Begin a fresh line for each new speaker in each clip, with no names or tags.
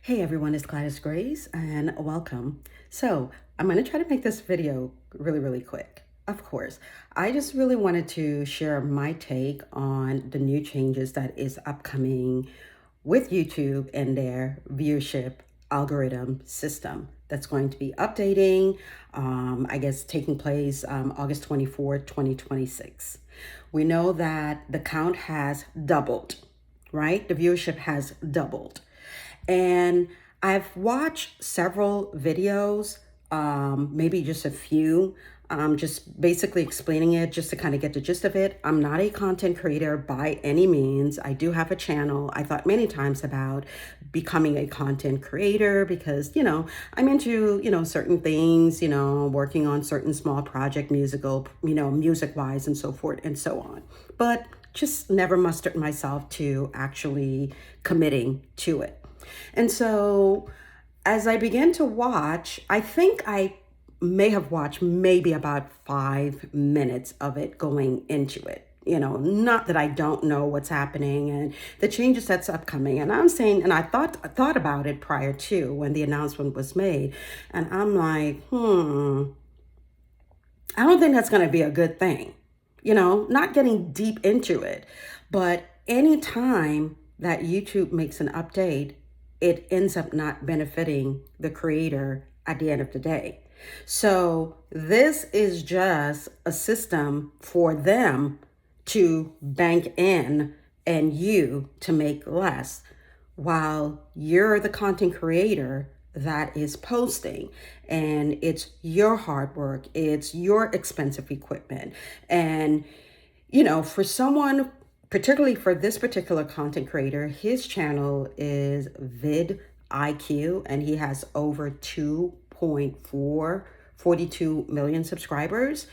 Hey everyone, it's Gladys Grace and welcome. So I'm going to try to make this video really quick. Of course, I just really wanted to share my take on the new changes that is upcoming with YouTube and their viewership algorithm system that's going to be updating, I guess taking place August 24th, 2026. We know that the count has doubled, right? The viewership has doubled. And I've watched several videos, maybe just a few, just basically explaining it just to kind of get the gist of it. I'm not a content creator by any means. I do have a channel. I thought many times about becoming a content creator because, I'm into, certain things, working on certain small project musical, music wise and so forth and so on. But just never mustered myself to actually committing to it. And so as I began to watch, I think I may have watched maybe about 5 minutes of it going into it. Not that I don't know what's happening and the changes that's upcoming. And I'm saying, and I thought about it prior to when the announcement was made. And I'm like, I don't think that's going to be a good thing. Not getting deep into it. But anytime that YouTube makes an update, it ends up not benefiting the creator at the end of the day. So this is just a system for them to bank in and you to make less while you're the content creator that is posting, and it's your hard work, it's your expensive equipment. And for someone, particularly for this particular content creator, his channel is vidIQ and he has over 2.42 million subscribers.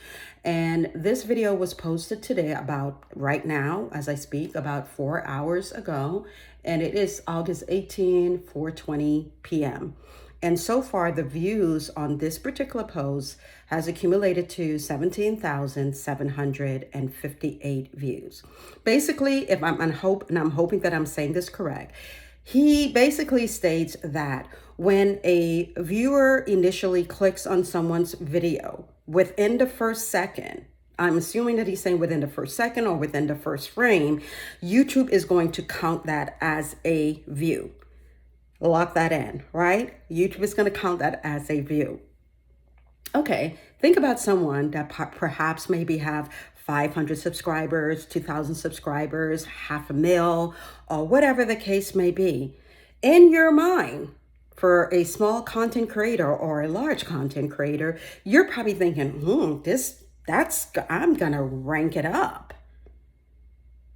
And this video was posted today, about right now as I speak, about 4 hours ago, and it is August 18, 4:20 p.m. And so far, the views on this particular post has accumulated to 17,758 views. Basically, if I'm hoping that I'm saying this correct, he basically states that when a viewer initially clicks on someone's video, within the first second, I'm assuming that he's saying within the first second or within the first frame, YouTube is going to count that as a view. Lock that in, right? YouTube is going to count that as a view. Okay, think about someone that perhaps maybe have 500 subscribers, 2,000 subscribers, 500,000, or whatever the case may be. In your mind, for a small content creator or a large content creator, you're probably thinking, I'm going to rank it up.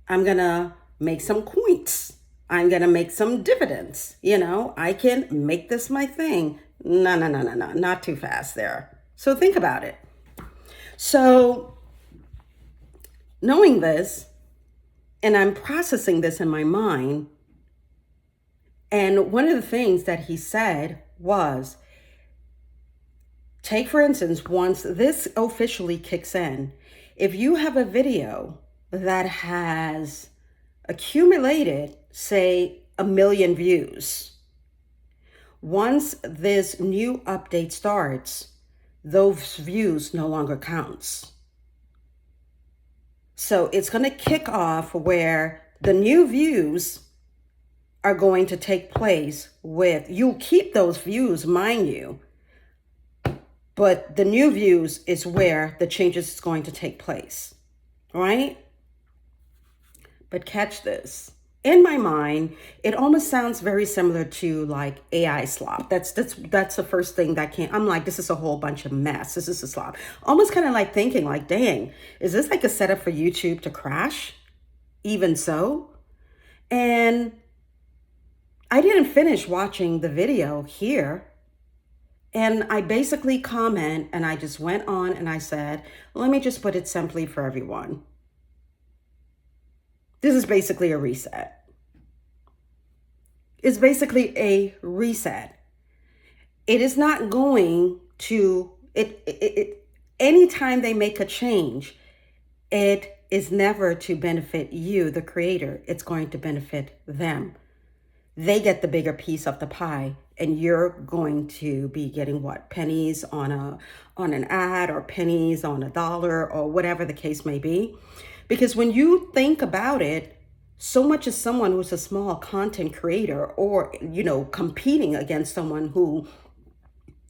I'm going to make some points. I'm going to make some dividends. I can make this my thing. No, not too fast there. So think about it. So knowing this, and I'm processing this in my mind, and one of the things that he said was, take for instance, once this officially kicks in, if you have a video that has accumulated, say, 1 million views, once this new update starts, those views no longer counts. So it's going to kick off where the new views are going to take place with, you'll keep those views, mind you, but the new views is where the changes is going to take place, right? But catch this. In my mind, it almost sounds very similar to like AI slop. That's the first thing that came. I'm like, this is a whole bunch of mess. This is a slop. Almost kind of like thinking like, dang, is this like a setup for YouTube to crash? Even so. And I didn't finish watching the video here. And I basically comment and I just went on and I said, let me just put it simply for everyone. This is basically a reset. It's basically a reset. It is not going to, anytime they make a change, it is never to benefit you, the creator. It's going to benefit them. they get the bigger piece of the pie, and you're going to be getting what, pennies on an ad, or pennies on a dollar, or whatever the case may be. Because when you think about it, so much as someone who's a small content creator, or competing against someone who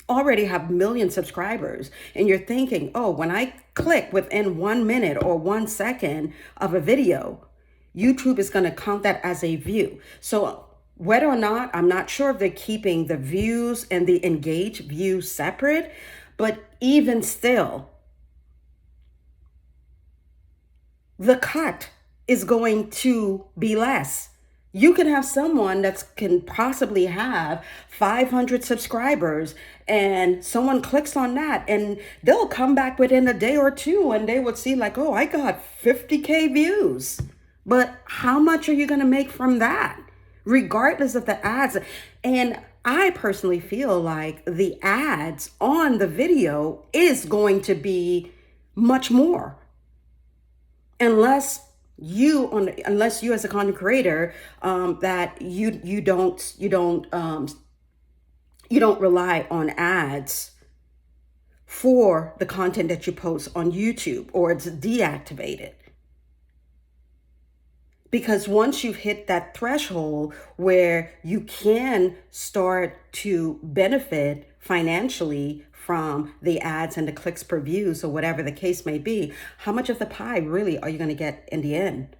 already have million subscribers, and you're thinking, oh, when I click within 1 minute or 1 second of a video, YouTube is going to count that as a view. So whether or not, I'm not sure if they're keeping the views and the engaged views separate, but even still, the cut is going to be less. You can have someone that can possibly have 500 subscribers, and someone clicks on that, and they'll come back within a day or two, and they would see like, oh, I got 50K views. But how much are you going to make from that, regardless of the ads? And I personally feel like the ads on the video is going to be much more, unless you as a content creator, that you don't rely on ads for the content that you post on YouTube, or it's deactivated. Because once you've hit that threshold where you can start to benefit financially from the ads and the clicks per views, or whatever the case may be, how much of the pie really are you going to get in the end?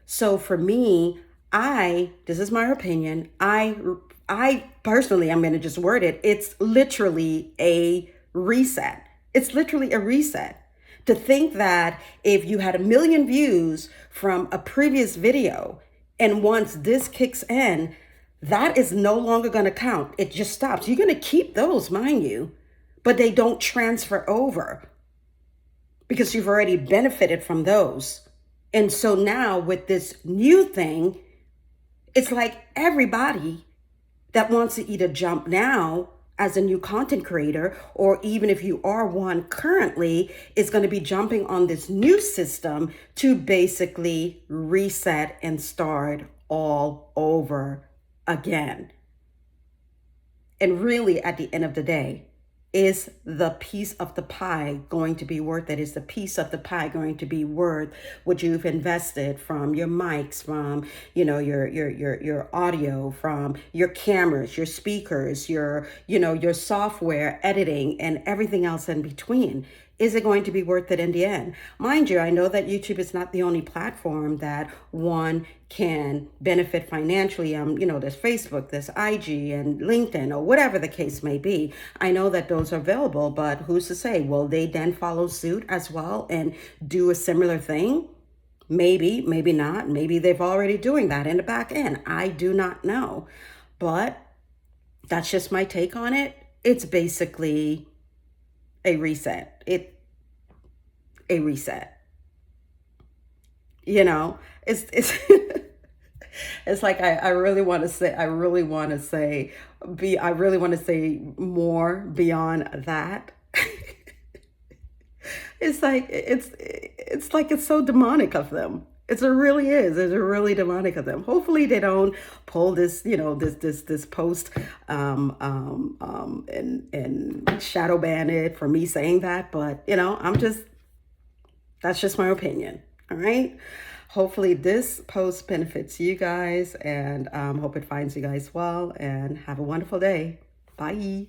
So for me, this is my opinion, I personally, I'm going to just word it, it's literally a reset. It's literally a reset. To think that if you had 1 million views from a previous video, and once this kicks in, that is no longer going to count. It just stops. You're going to keep those, mind you, but they don't transfer over because you've already benefited from those. And so now with this new thing, it's like everybody that wants to either jump now as a new content creator, or even if you are one currently, is going to be jumping on this new system to basically reset and start all over again. And really, at the end of the day, is the piece of the pie going to be worth it? Is the piece of the pie going to be worth what you've invested, from your mics, from your audio, from your cameras, your speakers, your software, editing, and everything else in between? Is it going to be worth it in the end? Mind you, I know that YouTube is not the only platform that one can benefit financially. There's Facebook, there's IG, and LinkedIn, or whatever the case may be. I know that those are available, but who's to say? Will they then follow suit as well and do a similar thing? Maybe, maybe not. Maybe they've already doing that in the back end. I do not know. But that's just my take on it. It's basically a reset. A reset. It's it's like I really want to say more beyond that. It's so demonic of them. It really is. It's really demonic of them. Hopefully they don't pull this, this post, and shadow ban it for me saying that. But that's just my opinion. All right. Hopefully this post benefits you guys, and hope it finds you guys well, and have a wonderful day. Bye.